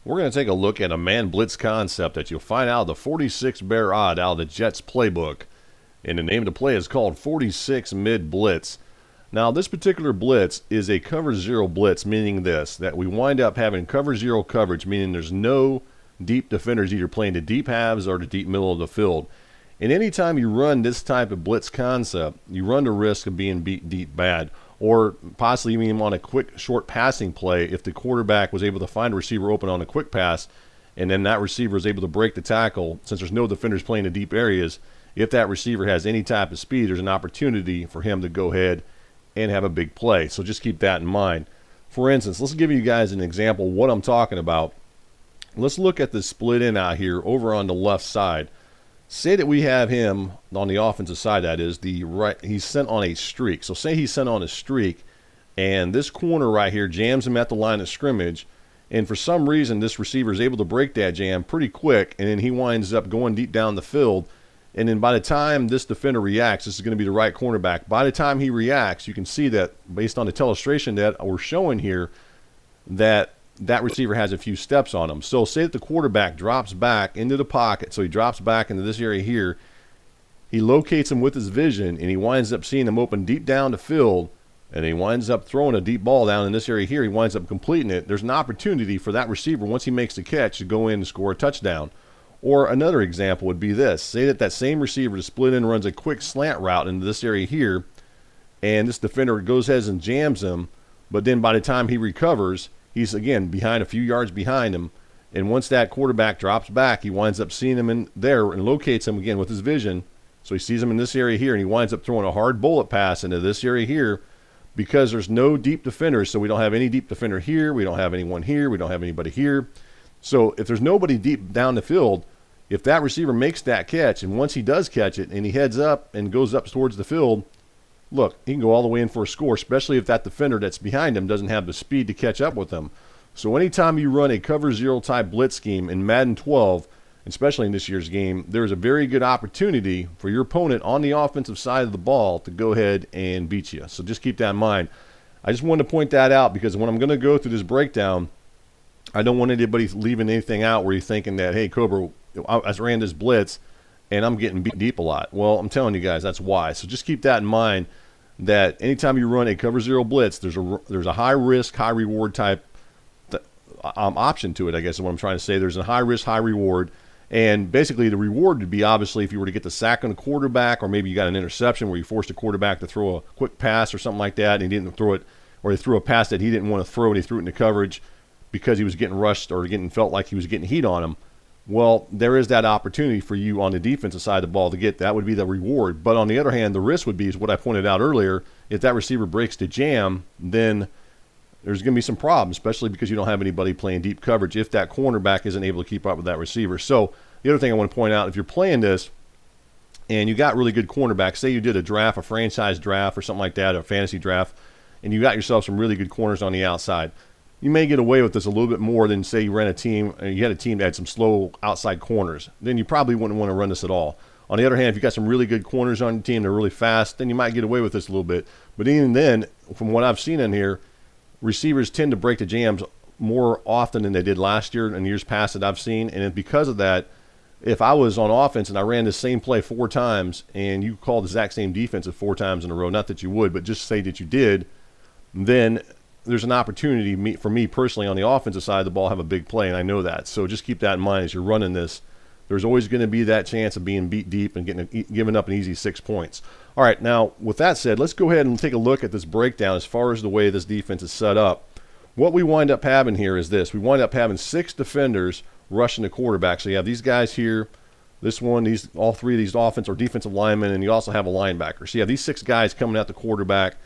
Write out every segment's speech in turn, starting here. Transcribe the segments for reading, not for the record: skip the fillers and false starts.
We're going to take a look at a man blitz concept that you'll find out of the 46 bear odd out of the Jets playbook. And the name of the play is called 46 Mid Blitz. Now, this particular blitz is a cover zero blitz, meaning this, that we wind up having cover zero coverage, meaning there's no deep defenders either playing the deep halves or the deep middle of the field. And anytime you run this type of blitz concept, you run the risk of being beat deep bad, or possibly even on a quick short passing play if the quarterback was able to find a receiver open on a quick pass, and then that receiver is able to break the tackle. Since there's no defenders playing the deep areas, if that receiver has any type of speed, there's an opportunity for him to go ahead and have a big play. So just keep that in mind. For instance, let's give you guys an example of what I'm talking about. Let's look at the split in out here over on the left side. Say that we have him on the offensive side, that is the right, he's sent on a streak. So say he's sent on a streak, and this corner right here jams him at the line of scrimmage, and for some reason this receiver is able to break that jam pretty quick, and then he winds up going deep down the field. And then by the time this defender reacts, this is going to be the right cornerback. By the time he reacts, you can see that based on the illustration that we're showing here, that receiver has a few steps on him. So say that the quarterback drops back into the pocket. So he drops back into this area here. He locates him with his vision, and he winds up seeing him open deep down the field, and he winds up throwing a deep ball down in this area here. He winds up completing it. There's an opportunity for that receiver, once he makes the catch, to go in and score a touchdown. Or another example would be this. Say that that same receiver to split in runs a quick slant route into this area here, and this defender goes ahead and jams him, but then by the time he recovers, he's again behind, a few yards behind him, and once that quarterback drops back, he winds up seeing him in there and locates him again with his vision. So he sees him in this area here, and he winds up throwing a hard bullet pass into this area here because there's no deep defenders. So we don't have any deep defender here. We don't have anyone here. We don't have anybody here. So if there's nobody deep down the field, if that receiver makes that catch, and once he does catch it and he heads up and goes up towards the field, look, he can go all the way in for a score, especially if that defender that's behind him doesn't have the speed to catch up with him. So anytime you run a cover zero type blitz scheme in Madden 12, especially in this year's game, there's a very good opportunity for your opponent on the offensive side of the ball to go ahead and beat you. So just keep that in mind. I just wanted to point that out because when I'm going to go through this breakdown, I don't want anybody leaving anything out where you're thinking that, hey, Cobra, I ran this blitz and I'm getting beat deep a lot. Well, I'm telling you guys, that's why. So just keep that in mind, that anytime you run a cover zero blitz, there's a high risk, high reward type option to it, I guess is what I'm trying to say. There's a high risk, high reward. And basically the reward would be obviously if you were to get the sack on the quarterback, or maybe you got an interception where you forced a quarterback to throw a quick pass or something like that, and he didn't throw it, or he threw a pass that he didn't want to throw and he threw it into coverage because he was getting rushed or felt like he was getting heat on him. Well, there is that opportunity for you on the defensive side of the ball to get. That would be the reward. But on the other hand, the risk would be, is what I pointed out earlier, if that receiver breaks the jam, then there's going to be some problems, especially because you don't have anybody playing deep coverage if that cornerback isn't able to keep up with that receiver. So the other thing I want to point out, if you're playing this and you got really good cornerbacks, say you did a draft, a franchise draft or something like that, a fantasy draft, and you got yourself some really good corners on the outside, you may get away with this a little bit more than, say, you ran a team, you had a team that had some slow outside corners. Then you probably wouldn't want to run this at all. On the other hand, if you got some really good corners on your team, they're really fast, then you might get away with this a little bit. But even then, from what I've seen in here, receivers tend to break the jams more often than they did last year and years past that I've seen. And because of that, if I was on offense and I ran the same play 4 times and you called the exact same defensive 4 times in a row, not that you would, but just say that you did, then there's an opportunity for me personally on the offensive side of the ball have a big play, and I know that. So just keep that in mind as you're running this. There's always going to be that chance of being beat deep and giving up an easy 6 points. All right, now with that said, let's go ahead and take a look at this breakdown as far as the way this defense is set up. What we wind up having here is this. We wind up having 6 defenders rushing the quarterback. So you have these guys here, this one, all 3 of these offensive or defensive linemen, and you also have a linebacker. So you have these 6 guys coming at the quarterback.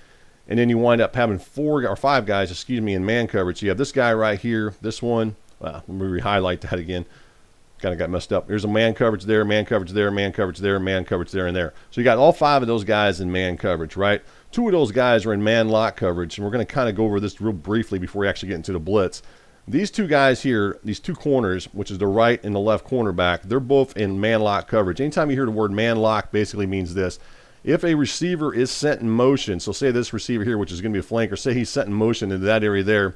And then you wind up having 4 or 5 guys, in man coverage. So you have this guy right here, this one. Let me re-highlight that again. Kind of got messed up. There's a man coverage there, man coverage there, man coverage there, man coverage there, and there. So you got all 5 of those guys in man coverage, right? 2 of those guys are in man lock coverage, and we're going to kind of go over this real briefly before we actually get into the blitz. These 2 guys here, these 2 corners, which is the right and the left cornerback, they're both in man lock coverage. Anytime you hear the word man lock, basically means this. If a receiver is set in motion, so say this receiver here, which is going to be a flanker, say he's set in motion into that area there,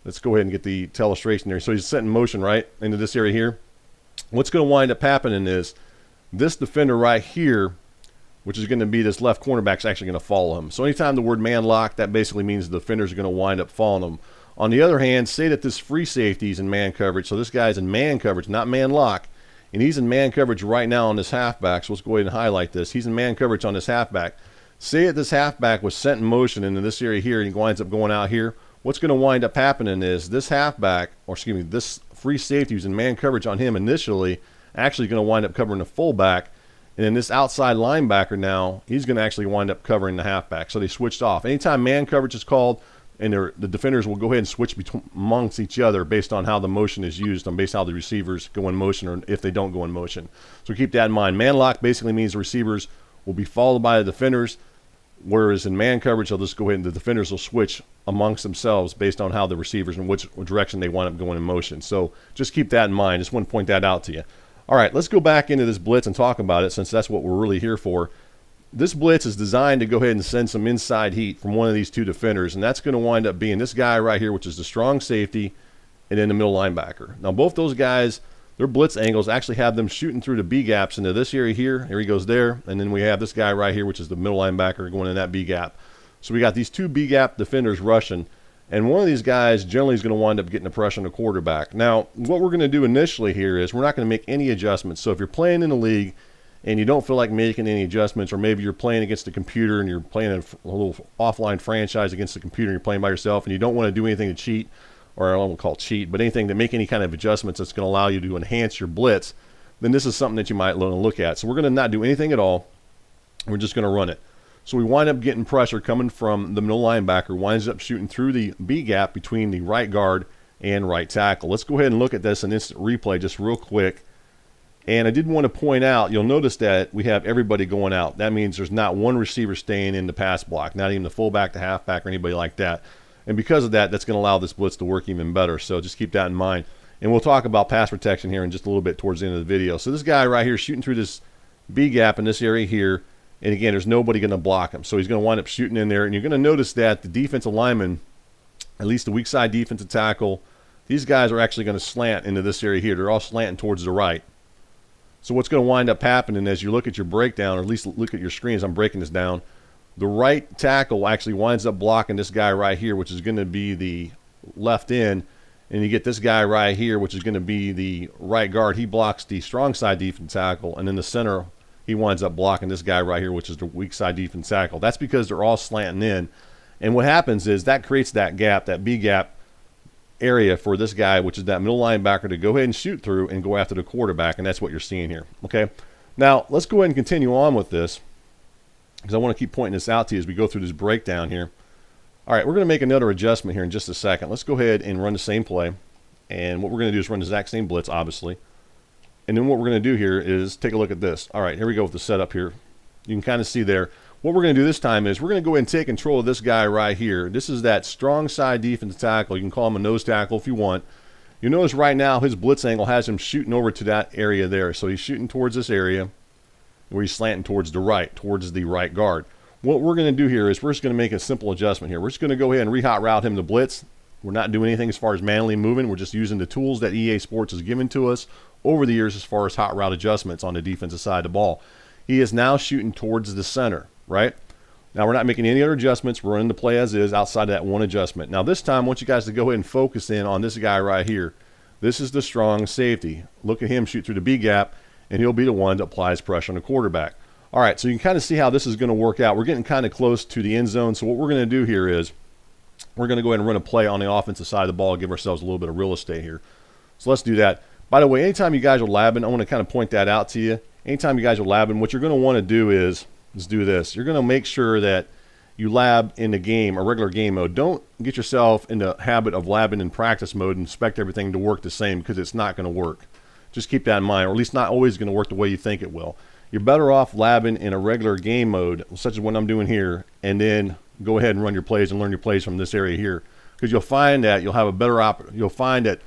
Let's go ahead and get the illustration there. So he's set in motion right into this area here. What's going to wind up happening is this defender right here, which is going to be this left cornerback, is actually going to follow him. So anytime the word man lock, that basically means the defenders are going to wind up following him. On the other hand, say that this free safety is in man coverage. So this guy's in man coverage, not man lock. And he's in man coverage right now on this halfback. So let's go ahead and highlight this. He's in man coverage on this halfback. Say that this halfback was set in motion into this area here and he winds up going out here. What's going to wind up happening is this halfback, or excuse me, this free safety who's in man coverage on him initially, actually going to wind up covering the fullback. And then this outside linebacker now, he's going to actually wind up covering the halfback. So they switched off. Anytime man coverage is called, and the defenders will go ahead and switch amongst each other based on how the motion is used and based on how the receivers go in motion or if they don't go in motion. So keep that in mind. Man lock basically means the receivers will be followed by the defenders, whereas in man coverage, they'll just go ahead and the defenders will switch amongst themselves based on how the receivers and which direction they wind up going in motion. So just keep that in mind. Just want to point that out to you. All right, let's go back into this blitz and talk about it since that's what we're really here for. This blitz is designed to go ahead and send some inside heat from one of these two defenders, and that's going to wind up being this guy right here, which is the strong safety, and then the middle linebacker. Now, both those guys, their blitz angles actually have them shooting through the B gaps into this area here. Here he goes there, and then we have this guy right here, which is the middle linebacker going in that B gap. So we got these two B gap defenders rushing, and one of these guys generally is going to wind up getting the pressure on the quarterback. Now, what we're going to do initially here is we're not going to make any adjustments. So if you're playing in the league and you don't feel like making any adjustments, or maybe you're playing against the computer and you're playing a little offline franchise against the computer and you're playing by yourself and you don't want to do anything to cheat, or I don't want to call it cheat, but anything to make any kind of adjustments that's going to allow you to enhance your blitz, then this is something that you might want to look at. So we're going to not do anything at all. We're just going to run it. So we wind up getting pressure coming from the middle linebacker, winds up shooting through the B gap between the right guard and right tackle. Let's go ahead and look at this in instant replay just real quick. And I did want to point out, you'll notice that we have everybody going out. That means there's not one receiver staying in the pass block, not even the fullback, the halfback, or anybody like that. And because of that, that's going to allow this blitz to work even better. So just keep that in mind. And we'll talk about pass protection here in just a little bit towards the end of the video. So this guy right here shooting through this B gap in this area here. And again, there's nobody going to block him. So he's going to wind up shooting in there. And you're going to notice that the defensive lineman, at least the weak side defensive tackle, these guys are actually going to slant into this area here. They're all slanting towards the right. So what's going to wind up happening as you look at your breakdown, or at least look at your screen as I'm breaking this down, the right tackle actually winds up blocking this guy right here, which is going to be the left end. And you get this guy right here, which is going to be the right guard. He blocks the strong side defensive tackle. And then the center, he winds up blocking this guy right here, which is the weak side defensive tackle. That's because they're all slanting in. And what happens is that creates that gap, that B gap area for this guy, which is that middle linebacker, to go ahead and shoot through and go after the quarterback. And that's what you're seeing here. Okay. Now let's go ahead and continue on with this, because I want to keep pointing this out to you as we go through this breakdown here. All right, we're going to make another adjustment here in just a second. Let's go ahead and run the same play. And what we're going to do is run the exact same blitz, obviously. And then what we're going to do here is take a look at this. All right, here we go with the setup here. You can kind of see there. What we're going to do this time is we're going to go ahead and take control of this guy right here. This is that strong side defensive tackle. You can call him a nose tackle if you want. You notice right now his blitz angle has him shooting over to that area there. So he's shooting towards this area where he's slanting towards the right guard. What we're going to do here is we're just going to make a simple adjustment here. We're just going to go ahead and re-hot route him to blitz. We're not doing anything as far as manually moving. We're just using the tools that EA Sports has given to us over the years as far as hot route adjustments on the defensive side of the ball. He is now shooting towards the center, right? Now we're not making any other adjustments. We're running the play as is outside of that one adjustment. Now this time I want you guys to go ahead and focus in on this guy right here. This is the strong safety. Look at him shoot through the B gap, and he'll be the one that applies pressure on the quarterback. All right, so you can kind of see how this is going to work out. We're getting kind of close to the end zone. So what we're going to do here is we're going to go ahead and run a play on the offensive side of the ball, give ourselves a little bit of real estate here. So let's do that. By the way, anytime you guys are labbing, I want to kind of point that out to you. Anytime you guys are labbing, what you're going to want to do is do this. You're going to make sure that you lab in the game, a regular game mode. Don't get yourself in the habit of labbing in practice mode and expect everything to work the same, because it's not going to work. Just keep that in mind, or at least not always going to work the way you think it will. You're better off labbing in a regular game mode, such as what I'm doing here, and then go ahead and run your plays and learn your plays from this area here, because you'll find that you'll have a better you'll find that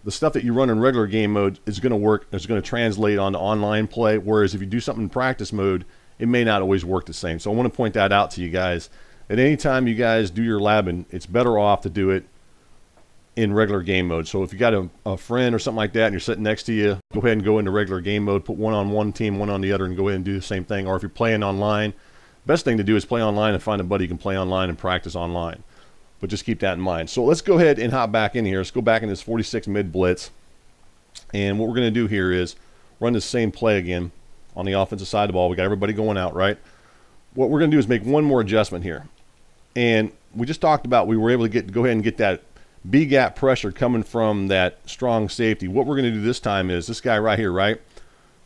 the stuff that you run in regular game mode is going to work. It's going to translate on the online play, whereas if you do something in practice mode, it may not always work the same. So I want to point that out to you guys. At any time you guys do your labbing, it's better off to do it in regular game mode. So if you got a friend or something like that and you're sitting next to you, go ahead and go into regular game mode, put one on one team, one on the other, and go ahead and do the same thing. Or if you're playing online, best thing to do is play online and find a buddy you can play online and practice online. But just keep that in mind. So let's go ahead and hop back in here. Let's go back in this 46 mid blitz. And what we're going to do here is run the same play again on the offensive side of the ball. We got everybody going out, right? What we're going to do is make one more adjustment here. And we just talked about we were able to go ahead and get that B-gap pressure coming from that strong safety. What we're going to do this time is this guy right here, right?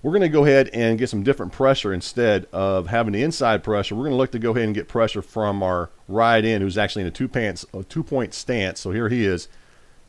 We're going to go ahead and get some different pressure instead of having the inside pressure. We're going to look to go ahead and get pressure from our right end, who's actually in a two-point stance. So here he is.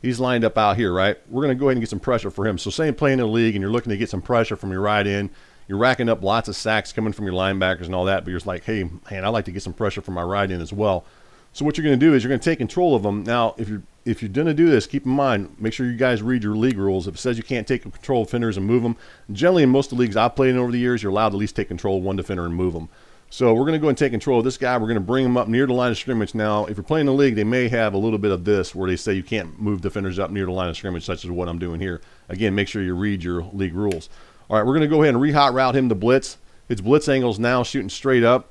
He's lined up out here, right? We're going to go ahead and get some pressure for him. So say you're playing in the league and you're looking to get some pressure from your right end. You're racking up lots of sacks coming from your linebackers and all that, but you're just like, hey, man, I'd like to get some pressure from my right end as well. So what you're going to do is you're going to take control of them. Now, if you're going to do this, keep in mind, make sure you guys read your league rules. If it says you can't take control of defenders and move them, generally in most of the leagues I've played in over the years, you're allowed to at least take control of one defender and move them. So we're going to go and take control of this guy. We're going to bring him up near the line of scrimmage. Now, if you're playing in the league, they may have a little bit of this where they say you can't move defenders up near the line of scrimmage, such as what I'm doing here. Again, make sure you read your league rules. All right, we're going to go ahead and re-hot route him to blitz. His blitz angle is now shooting straight up,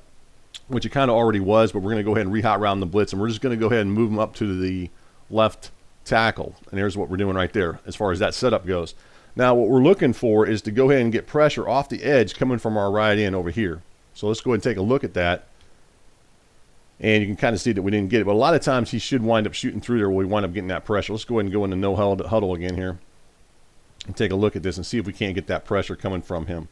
which it kind of already was, but we're going to go ahead and re-hot route him the blitz, and we're just going to go ahead and move him up to the left tackle. And there's what we're doing right there as far as that setup goes. Now, what we're looking for is to go ahead and get pressure off the edge coming from our right end over here. So let's go ahead and take a look at that. And you can kind of see that we didn't get it. But a lot of times he should wind up shooting through there where we wind up getting that pressure. Let's go ahead and go into no huddle again here and take a look at this and see if we can't get that pressure coming from him.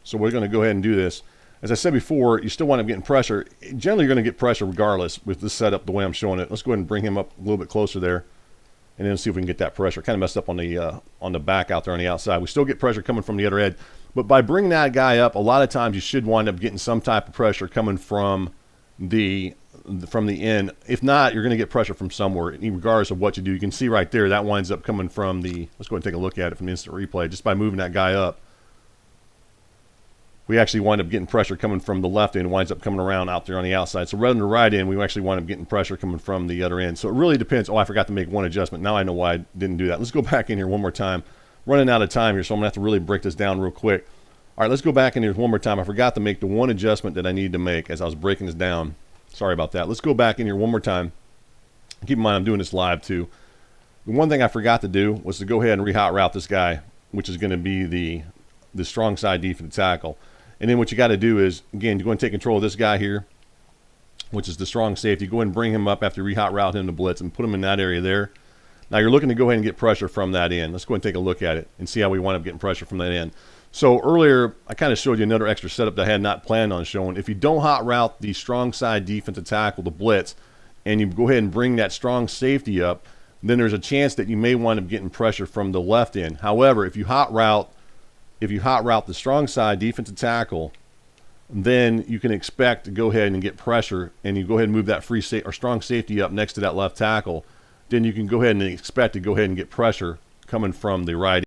So we're going to go ahead and do this. As I said before, you still wind up getting pressure. Generally, you're going to get pressure regardless with this setup the way I'm showing it. Let's go ahead and bring him up a little bit closer there and then see if we can get that pressure. Kind of messed up on the back out there on the outside. We still get pressure coming from the other edge. But by bringing that guy up, a lot of times you should wind up getting some type of pressure coming from the end. If not, you're going to get pressure from somewhere, regardless of what you do. You can see right there that winds up coming from the. Let's go ahead and take a look at it from instant replay. Just by moving that guy up, we actually wind up getting pressure coming from the left end. Winds up coming around out there on the outside. So rather than the right end, we actually wind up getting pressure coming from the other end. So it really depends. Oh, I forgot to make one adjustment. Now I know why I didn't do that. Let's go back in here one more time. Running out of time here, so I'm going to have to really break this down real quick. All right, let's go back in here one more time. I forgot to make the one adjustment that I needed to make as I was breaking this down. Sorry about that. Let's go back in here one more time. Keep in mind, I'm doing this live too. The one thing I forgot to do was to go ahead and re-hot route this guy, which is going to be the strong side defensive tackle. And then what you got to do is, again, you go and take control of this guy here, which is the strong safety. Go ahead and bring him up after you re-hot route him to blitz and put him in that area there. Now you're looking to go ahead and get pressure from that end. Let's go ahead and take a look at it and see how we wind up getting pressure from that end. So earlier, I kind of showed you another extra setup that I had not planned on showing. If you don't hot route the strong side defensive tackle, the blitz, and you go ahead and bring that strong safety up, then there's a chance that you may wind up getting pressure from the left end. However, if you hot route the strong side defensive tackle, then you can expect to go ahead and get pressure, and you go ahead and move that strong safety up next to that left tackle. Then you can go ahead and expect to go ahead and get pressure coming from the right